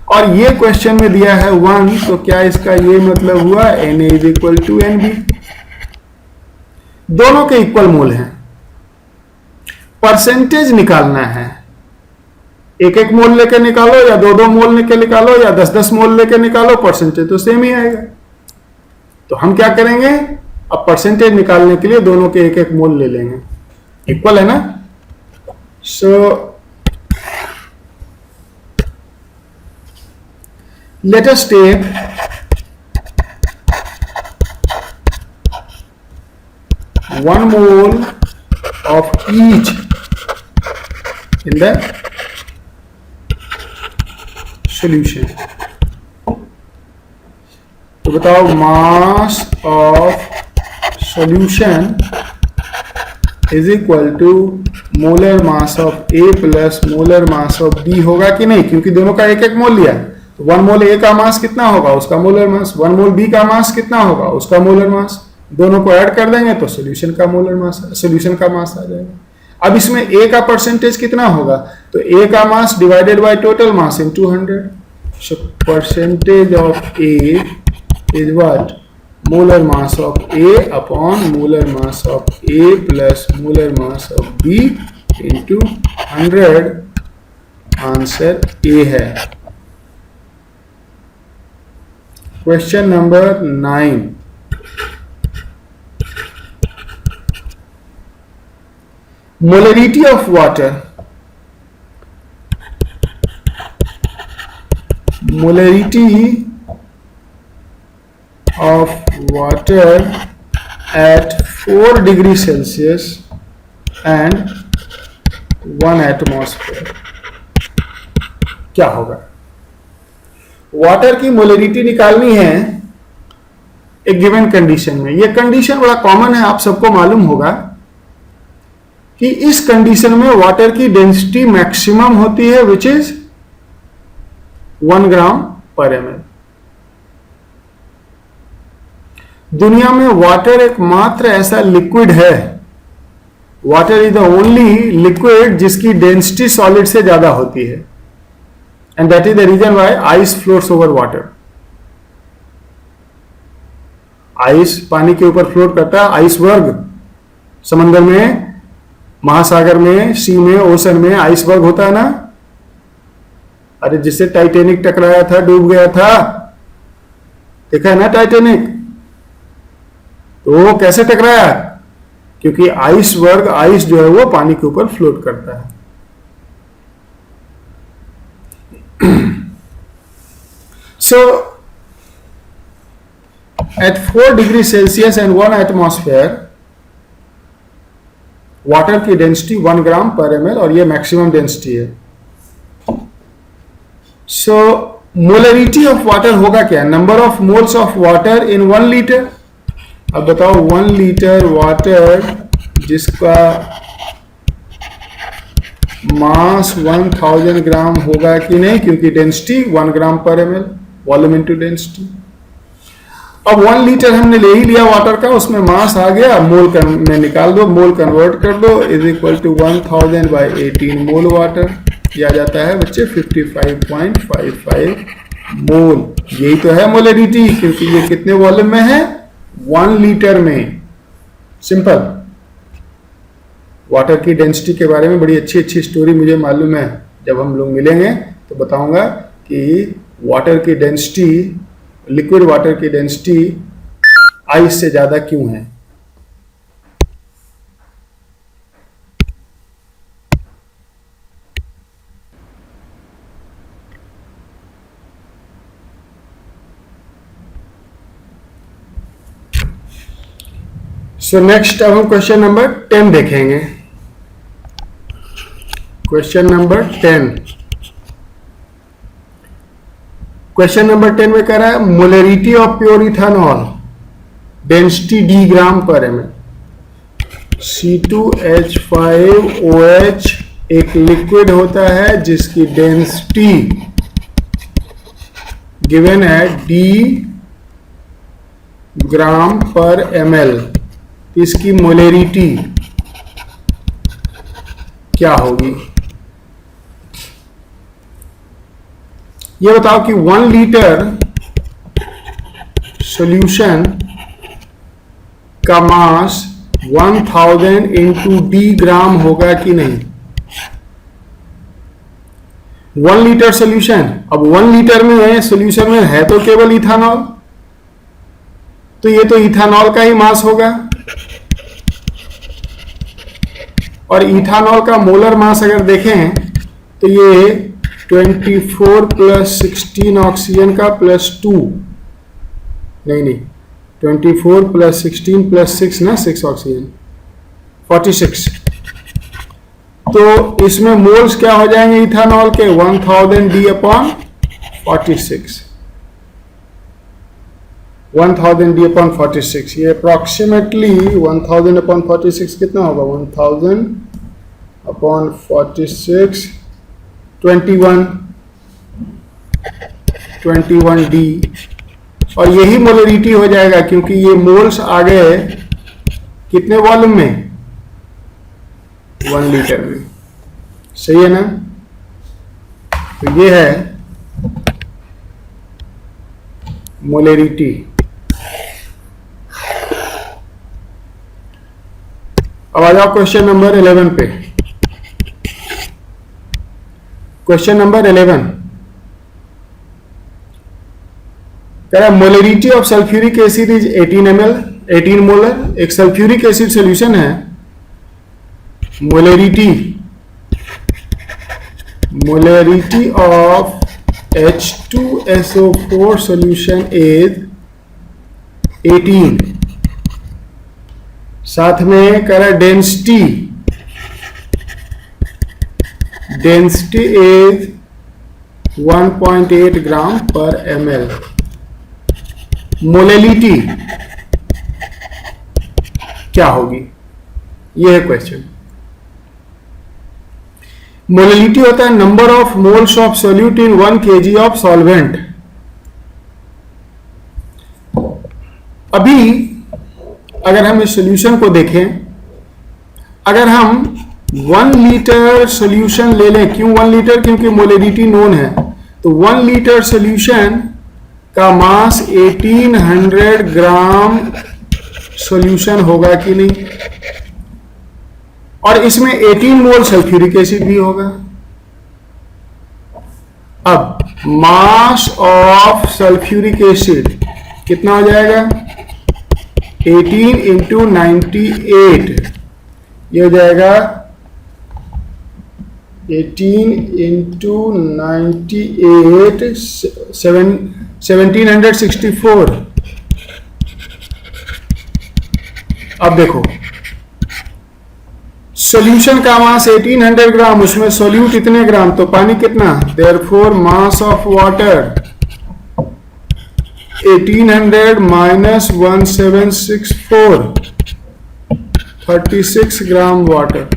और ये क्वेश्चन में दिया है 1, तो क्या इसका ये मतलब हुआ Na is equal to Nb। दोनों के इक्वल मोल हैं, परसेंटेज निकालना है। एक एक मोल लेके निकालो या दो दो मोल लेके निकालो या 10-10 मोल लेके निकालो, परसेंटेज तो सेम ही आएगा। तो हम क्या करेंगे, अब परसेंटेज निकालने के लिए दोनों के एक एक मोल ले लेंगे, इक्वल है ना। सो let us take one mole of each in the solution। तो बताओ mass of solution is equal to molar mass of A plus molar mass of B होगा कि नहीं, क्योंकि दोनों का एक एक मोल लिया। 1 मोल ए का मास कितना होगा, उसका मोलर मास। 1 मोल बी का मास कितना होगा, उसका मोलर मास। दोनों को ऐड कर देंगे तो सॉल्यूशन का मोलर मास, सॉल्यूशन का मास आ जाएगा। अब इसमें ए का परसेंटेज कितना होगा, तो ए का mass divided by total mass into 100। So percentage of A is what, molar mass of A upon molar mass of A plus molar mass of B into 100। Answer A है। Question number 9 molarity of water, molarity of water at 4 degrees Celsius and 1 atmosphere क्या होगा। Water की molarity निकालनी है एक given condition में। यह condition बड़ा कॉमन है, आप सबको मालूम होगा कि इस कंडीशन में वाटर की डेंसिटी मैक्सिमम होती है विच इज 1 ग्राम पर ml। दुनिया में वाटर एकमात्र ऐसा लिक्विड है, water is the only liquid जिसकी डेंसिटी सॉलिड से ज्यादा होती है, and that is the reason why ice floats over water। Ice पानी के ऊपर फ्लोट करता है, आइसबर्ग समंदर में, महासागर में, सी में, ओशन में आइसबर्ग होता है ना। अरे जिससे टाइटेनिक टकराया था, डूब गया था, देखा है ना टाइटेनिक, तो वो कैसे टकराया, क्योंकि आइसबर्ग, आइस जो है वो पानी के ऊपर फ्लोट करता है। So at 4 degrees Celsius and 1 atmosphere water की डेंसिटी 1 ग्राम पर ml और ये मैक्सिमम डेंसिटी है। सो मोलरिटी ऑफ वाटर होगा क्या? Number of moles of water in 1 litre. अब बताओ 1 लीटर वाटर जिसका मास 1000 ग्राम होगा कि नहीं, क्योंकि डेंसिटी 1 ग्राम पर ml, वॉल्यूम इनटू डेंसिटी। अब 1 लीटर हमने ले ही लिया वाटर का, उसमें मास आ गया, मोल में निकाल दो, मोल कन्वर्ट कर दो, is equal to 1000 by 18 mole water. यह आ जाता है बच्चे 55.55 मोल। यही तो है मोलरिटी, क्योंकि ये कितने वॉल्यूम में है? 1 लीटर में। सिंपल। वाटर की डेंसिटी के बारे में बड़ी अच्छी अच्छी स्टोरी मुझे मालूम है, जब हम लोग मिलेंगे तो बताऊंगा कि वाटर की डेंसिटी, लिक्विड वाटर की डेंसिटी आइस से ज्यादा क्यों है। सो नेक्स्ट अब हम क्वेश्चन नंबर 10 देखेंगे। Question number 10। क्वेश्चन नंबर 10 में कह रहा है molarity of pure ethanol, density D gram पर ml। C2H5OH एक लिक्विड होता है जिसकी डेंसिटी गिवन है D ग्राम पर ml। इसकी मोलरिटी क्या होगी? ये बताओ कि 1 लीटर सॉल्यूशन का मास 1000 इंटू डी ग्राम होगा कि नहीं। 1 लीटर सॉल्यूशन, अब 1 लीटर में सॉल्यूशन में है तो केवल इथेनॉल, तो ये तो इथेनॉल का ही मास होगा। और इथेनॉल का मोलर मास अगर देखें तो ये 24 प्लस 16 ऑक्सीजन का प्लस 2, नहीं 24 प्लस 16 प्लस 6 ना, 6 ऑक्सीजन 46। तो इसमें मोल्स क्या हो जाएंगे इथेनॉल के? 1000 डी अपॉन 46, 1000 डी अपॉन 46। ये अप्रॉक्सीमेटली 1000 अपॉन 46 कितना होगा? 1000 अपॉन 46 21 डी। और यही मोलरिटी हो जाएगा, क्योंकि ये मोल्स आ गए कितने वॉल्यूम में? 1 लीटर में। सही है ना? तो ये है मोलरिटी। अब आ जाओ क्वेश्चन नंबर 11 पे। क्वेश्चन नंबर 11 कह रहा है molarity of sulphuric acid is 18 ml, 18 molar. एक सल्फ्यूरिक एसिड सॉल्यूशन है, molarity of H2SO4 solution is 18। साथ में कह रहा है डेंसिटी इज 1.8 ग्राम पर ml। मोलरिटी क्या होगी? यह है क्वेश्चन। मोलरिटी होता है number of moles of solute in 1 kg of solvent. अभी अगर हम इस सॉल्यूशन को देखें, अगर हम 1 लीटर सॉल्यूशन ले लें, क्यों 1 लीटर? क्योंकि मोलरिटी नोन है। तो 1 लीटर सॉल्यूशन का मास 1800 ग्राम सॉल्यूशन होगा कि नहीं? और इसमें 18 मोल सल्फ्यूरिक एसिड भी होगा। अब मास ऑफ सल्फ्यूरिक एसिड कितना हो जाएगा? 18 इंटू 98, ये हो जाएगा 18 इंटू 98 1764। अब देखो सॉल्यूशन का मास 1800 ग्राम, उसमें सोल्यूट इतने ग्राम, तो पानी कितना, therefore mass of water 1800 minus 1764, 36 gram water.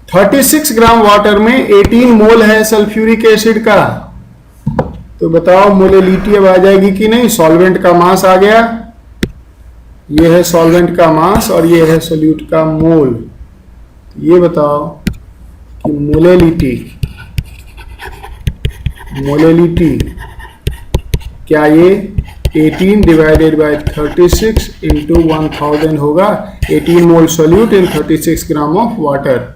36 gram water में 18 मोल है सल्फ्यूरिक एसिड का, तो बताओ मोलेलिटी अब आ जाएगी कि नहीं। सॉल्वेंट का मास आ गया, ये है सॉल्वेंट का मास और ये है सोल्यूट का मोल। ये बताओ कि मोलेलिटी क्या ये 18 डिवाइडेड बाय 36 इंटू 1000 होगा। 18 mole solute in 36 gram of water,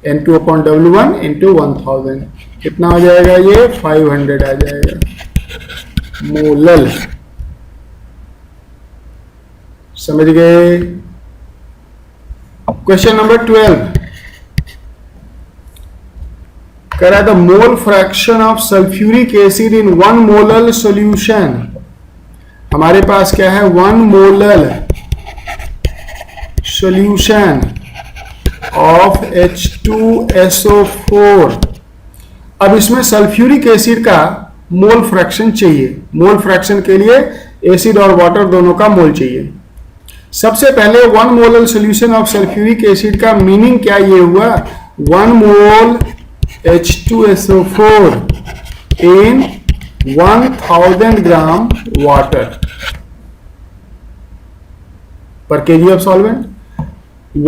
N2/W1 into 1000 कितना हो जाएगा, ये 500 आ जाएगा मोलल। समझ गए। क्वेश्चन नंबर 12 कह रहा है the mole fraction of sulphuric acid in 1 molal solution. हमारे पास क्या है, 1 मोलल सॉल्यूशन ऑफ H2SO4। अब इसमें सल्फ्यूरिक एसिड का मोल फ्रैक्शन चाहिए। मोल फ्रैक्शन के लिए एसिड और वाटर दोनों का मोल चाहिए। सबसे पहले 1 molal solution of sulphuric acid का मीनिंग क्या ये हुआ, 1 मोल H2SO4 in 1000 gram water per kg of solvent।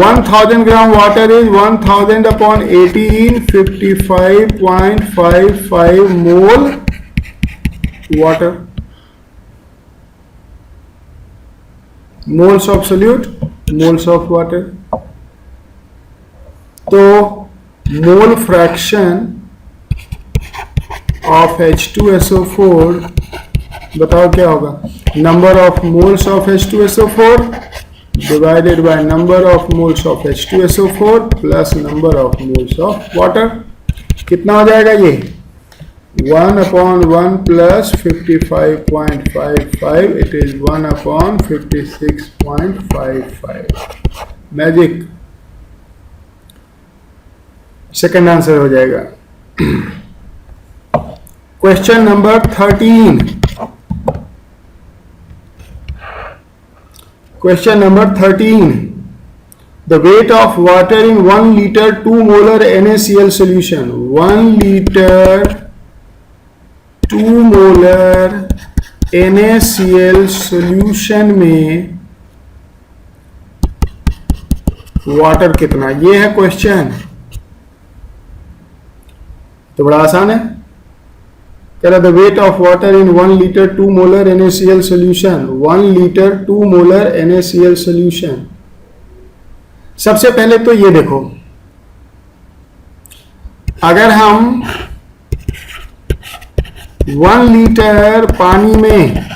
1000 gram water is 1000 upon 18, 55.55 mole water. Moles of solute, moles of water. तो मोल फ्रैक्शन ऑफ H2SO4 बताओ क्या होगा, number of moles of H2SO4 divided by number of moles of H2SO4 plus number of moles of water. कितना हो जाएगा ये, 1/1 plus 55.55, it is 1/56.55। Magic, second answer हो जाएगा। Question number 13। Question number 13, the weight of water in 1 liter 2 molar NaCl solution। 1 liter 2 molar NaCl solution में water कितना, ये है क्वेश्चन। तो बड़ा आसान है, कह रहा the weight of water in 1 liter 2 molar NaCl solution। 1 liter 2 molar NaCl solution। सबसे पहले तो ये देखो, अगर हम 1 लीटर पानी में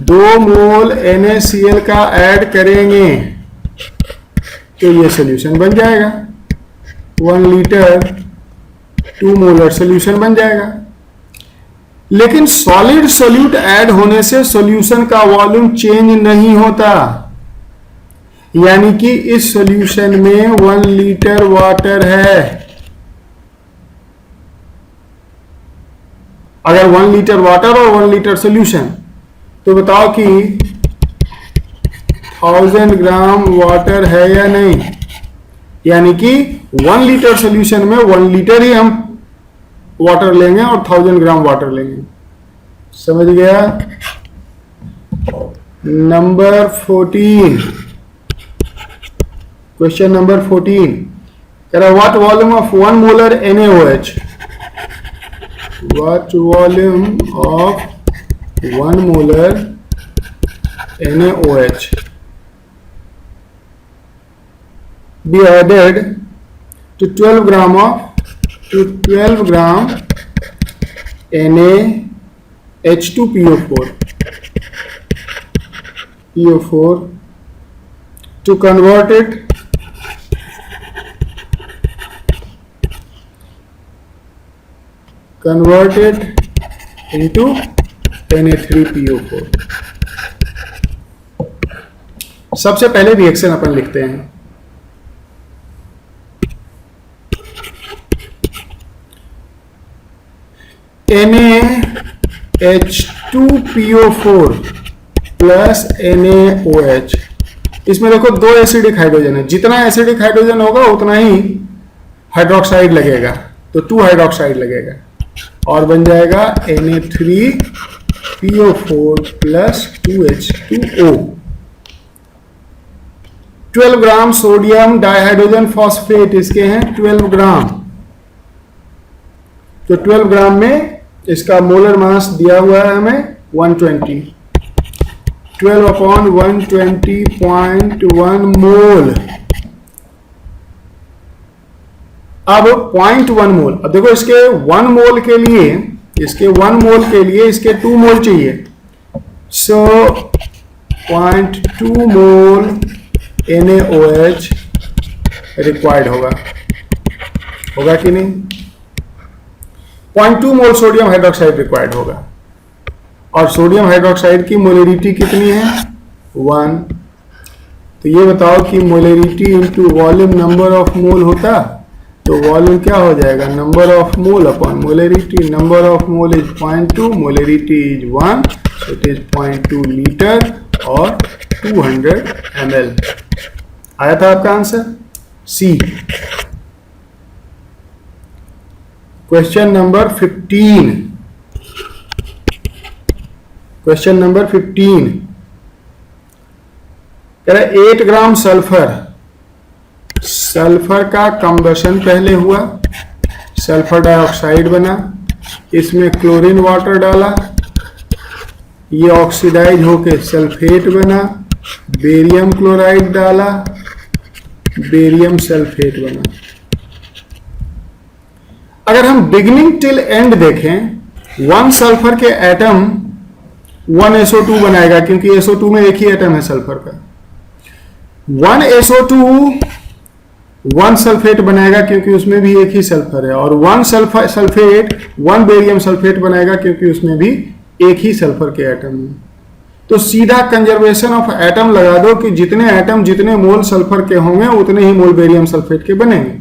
2 मोल NaCl का ऐड करेंगे तो ये सोल्यूशन बन जाएगा। 1 लीटर 2 मोलर सोल्यूशन बन जाएगा। लेकिन सॉलिड सोल्यूट ऐड होने से सॉल्यूशन का वॉल्यूम चेंज नहीं होता, यानी कि इस सॉल्यूशन में 1 लीटर वाटर है। अगर 1 लीटर वाटर और 1 लीटर सॉल्यूशन, तो बताओ कि 1000 ग्राम वाटर है या नहीं, यानी कि 1 लीटर सॉल्यूशन में 1 लीटर ही हम वाटर लेंगे और 1000 ग्राम वाटर लेंगे। समझ गया। नंबर 14, क्वेश्चन नंबर 14 कह रहा what volume of 1 molar NaOH। What volume of 1 molar NaOH be added to 12 gram NaH2PO4 to convert it into Na3PO4। सबसे पहले रिएक्शन अपन लिखते हैं। NaH2PO4 plus NaOH। इसमें देखो दो एसिडिक हाइड्रोजन है, जितना एसिडिक हाइड्रोजन होगा उतना ही हाइड्रोक्साइड लगेगा, तो 2 हाइड्रोक्साइड लगेगा और बन जाएगा Na3PO4 plus 2H2O। 12 gram sodium dihydrogen phosphate इसके हैं 12 ग्राम। तो 12 ग्राम में इसका मोलर मास दिया हुआ है हमें 120, 12/120.1 मोल। अब 0.1 मोल, अब देखो इसके 1 मोल के लिए, इसके 2 मोल चाहिए, सो 0.2 मोल NaOH रिक्वायर्ड होगा कि नहीं? 0.2 मोल सोडियम हाइड्रोक्साइड रिक्वायर्ड होगा, और सोडियम हाइड्रोक्साइड की मोलरिटी कितनी है? 1। तो ये बताओ कि molarity into volume number of mole होता, तो वॉल्यूम क्या हो जाएगा? Number of mole upon molarity. Number of mole is 0.2, molarity is 1, so it is 0.2 litre और 200 ml। आया था आपका answer C. Question number 15। Question number 15 कह रहा है 8 ग्राम सल्फर का कंबशन पहले हुआ, सल्फर डाइऑक्साइड बना, इसमें क्लोरीन वाटर डाला, ये ऑक्सीडाइज होके सल्फेट बना, बेरियम क्लोराइड डाला, बेरियम सल्फेट बना। अगर हम बिगिनिंग टिल एंड देखें, 1 सल्फर के एटम 1 SO2 बनाएगा, क्योंकि SO2 में एक ही एटम है सल्फर का। 1 SO2 1 सल्फेट बनाएगा, क्योंकि उसमें भी एक ही सल्फर है, और 1 सल्फेट 1 बेरियम सल्फेट बनाएगा, क्योंकि उसमें भी एक ही सल्फर के एटम है। तो सीधा कंजर्वेशन ऑफ एटम लगा दो कि जितने एटम जितने मोल सल्फर के होंगे उतने ही मोल बेरियम सल्फेट के बनेंगे।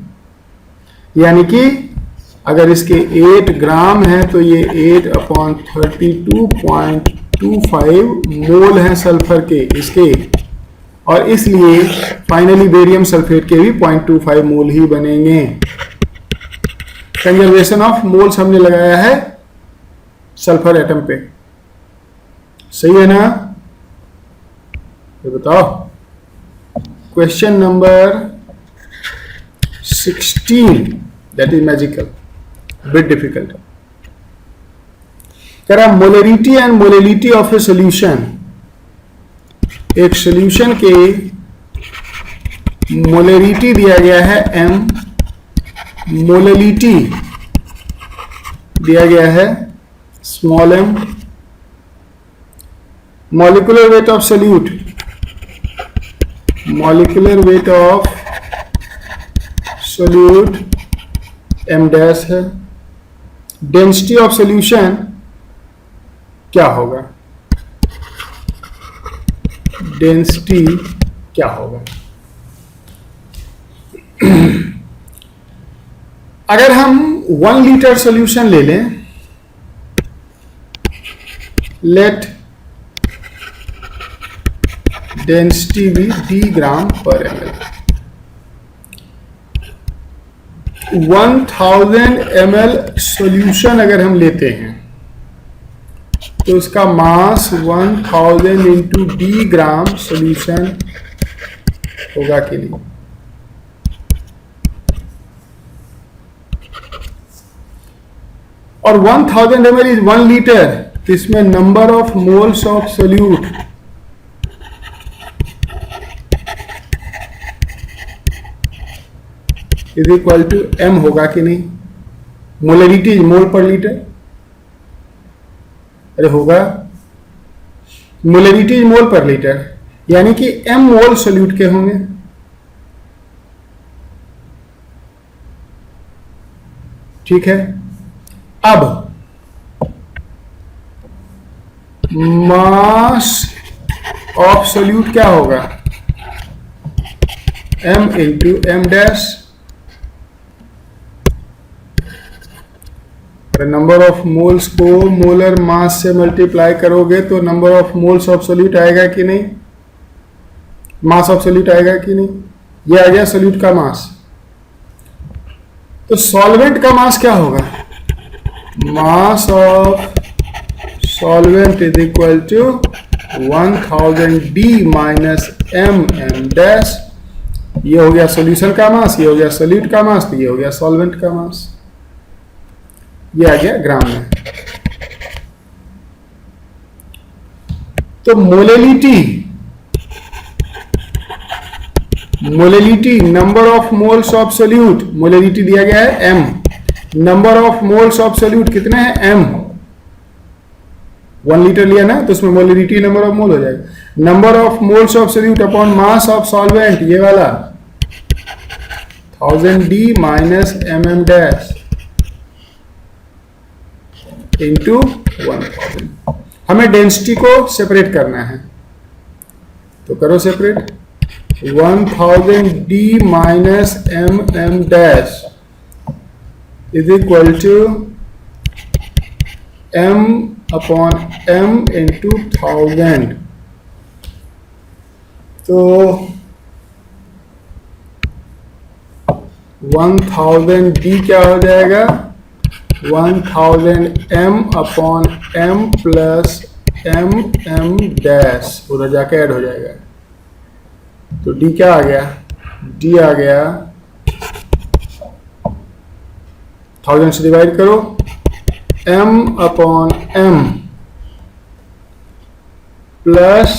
यानी कि अगर इसके 8 ग्राम है तो ये 8/32.25 मोल हैं सल्फर के इसके, और इसलिए फाइनली बेरियम सल्फेट के भी 0.25 मोल ही बनेंगे। कंजर्वेशन ऑफ मोल्स हमने लगाया है सल्फर एटम पे, सही है ना? ये बताओ। Question number 16, that is magical, bit difficult. कह रहा molarity and molality of a solution. एक सोल्यूशन के मोलरिटी दिया गया है m, मोलिलिटी दिया गया है small m, molecular weight of solute, molecular weight of solute m dash है, डेंसिटी ऑफ सोल्यूशन क्या होगा? डेंसिटी क्या होगा? अगर हम 1 लीटर सॉल्यूशन ले लें, लेट डेंसिटी भी d ग्राम पर ml। 1000 ml सॉल्यूशन अगर हम लेते हैं तो इसका मास 1000 इंटू d ग्राम सॉल्यूशन होगा कि नहीं? और 1000 ml इज 1 लीटर, तो इसमें number of moles of solute is equal to m होगा कि नहीं? मोलरिटी इज मोल पर लीटर, अरे होगा, मोलरिटी इज मोल पर लीटर, यानी कि m मोल सोल्यूट के होंगे। ठीक है, अब मास ऑफ सोल्यूट क्या होगा? m into m dash number of moles को मोलर मास से मल्टीप्लाई करोगे तो number of moles of solute आएगा कि नहीं, मास ऑफ सोल्यूट आएगा कि नहीं, ये आ गया सोल्यूट का मास। तो सॉल्वेंट का मास क्या होगा, mass of solvent is equal to 1000 D minus M M dash. ये हो गया सॉल्यूशन का मास, ये हो गया सोल्यूट का मास, तो ये हो गया सॉल्वेंट का मास। ये आ गया ग्राम में। तो molality number of moles of solute, molality दिया गया है m, number of moles of solute कितने हैं m, 1 लीटर लिया ना तो उसमें मोलेलिटी नंबर ऑफ मोल हो जाएगा। Number of moles of solute upon mass of solvent, ये वाला 1000 D minus M M dash into 1000। हमें डेंसिटी को सेपरेट करना है, तो करो separate. 1000 D minus M M dash is equal to m upon m into 1000। तो 1000 डी क्या हो जाएगा, 1000 m upon m plus m m dash, उधर जाके ऐड हो जाएगा। तो d क्या आ गया, d आ गया 1000 से डिवाइड करो, m upon m plus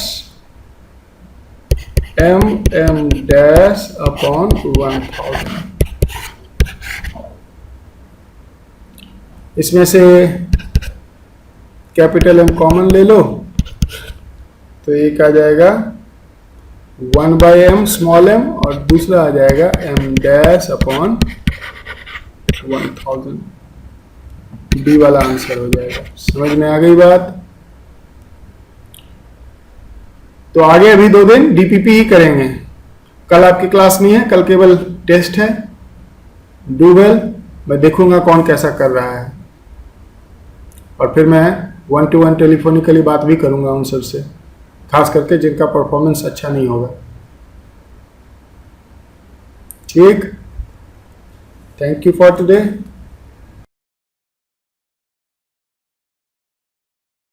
m m dash upon 1000। इसमें से कैपिटल M कॉमन ले लो, तो एक आ जाएगा 1/m स्मॉल m और दूसरा आ जाएगा m डैश अपॉन 1000। डी वाला आंसर हो जाएगा। समझ में आ गई बात। तो आगे अभी 2 दिन डीपीपी ही करेंगे, कल आपकी क्लास नहीं है, कल केवल टेस्ट है। डू वेल, मैं देखूंगा कौन कैसा कर रहा है और फिर मैं 1-to-1 टेलीफोनिकली बात भी करूंगा उन सब से, खास करके जिनका परफॉर्मेंस अच्छा नहीं होगा। ठीक, थैंक यू फॉर टुडे।